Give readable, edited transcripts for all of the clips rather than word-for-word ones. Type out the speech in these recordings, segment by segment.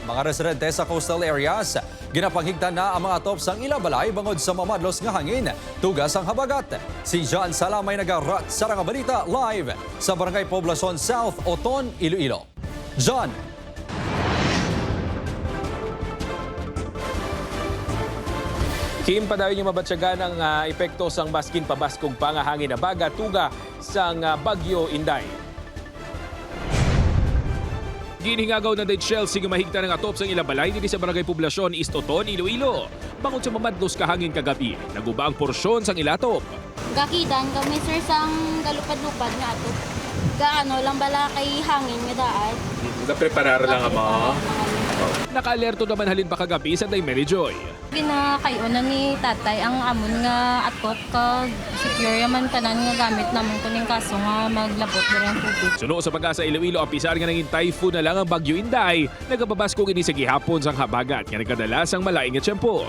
Mga residente sa coastal areas, ginapanghigtan na ang mga top sang ilabalay bangod sa mamadlos nga hangin, tugas ang habagat. Si John Sala may nagarat sa nga balita live sa Barangay Poblacion South, Oton, Iloilo. John. Kim, padayon yung mabatsyagan ang epekto sang baskin pabaskog pa nga hangin na baga tuga sang Bagyo Inday. Ginhingagaw na day Chelsea nga mahigta ng atop sang ilabalay dito sa Barangay Poblacion, East Oton, Iloilo. Bangod sa mamadlos ka hangin kagabi, naguba ang porsyon sang ilatop. Gakidan kami sir sang galupad-lupad nga ato. Gaano lang bala kay hangin nga daan. Napreparar lang mo. Naka-alerto naman halin pa kagabi sa Day Mary Joy. Ginakayunan ni tatay ang amon nga atot kag secure yaman tanan nga gamit namon kuning kaso nga maglabot diri ang tubig. Suno sa Pag-asa Iloilo, apisar nga naging typhoon na lang ang Bagyo Inday, nagababasko ini sa gihapon sang habagat nga nagkadalas ang malaing nga tiyempo.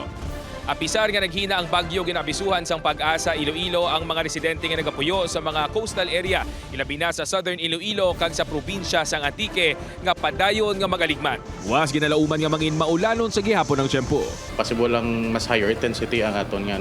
Apisar nga naghina ang bagyo, ginabisuhan sang Pag-asa Iloilo ang mga residente nga nagapuyo sa mga coastal area, ilabi na sa Southern Iloilo kag sa probinsya sang Antique nga padayon nga magaligman. Was ginalauman nga mangin maulanon sa gihapon ng tiyempo. Possible lang mas higher intensity ang aton nga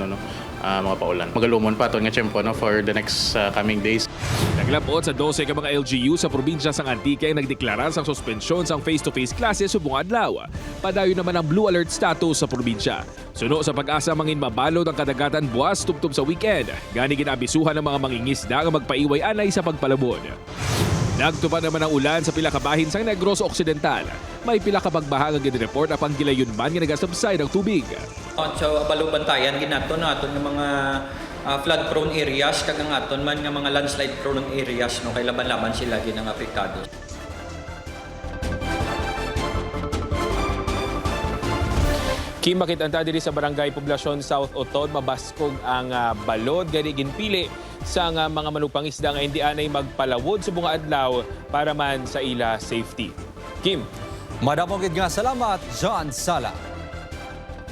mga paulan. Magalumon pa aton nga tiyempo for the next coming days. Naglapot sa 12 ka mga LGU sa probinsya sang Antique ang nagdeklara sang suspensyon sang face-to-face classes subong adlaw. Padayon naman ang blue alert status sa probinsya. Suno sa Pag-asa mangin mabalod ang kadagatan buwas tubtob sa weekend. Gani ginabisuhan ng mga mangingisda nga magpaiway anay sa pagpalabon. Nagtupad naman ang ulan sa pila ka bahin sang Negros Occidental. May pila ka pagbahang ang ginreport na panggilayon man nga nagasubside ang tubig. So balubantayan ginato na aton nga mga flood prone areas kag ang aton man nga mga landslide prone areas no kay laban-laban sila ginang apektado. Kim, makitanta diri sa Barangay Poblacion South Oton, mabaskog ang balod gani ginpili sa mga manupangisda nga hindi anay magpalawod sa bunga adlaw para man sa ila safety. Kim. Madamong gid nga salamat, John Sala.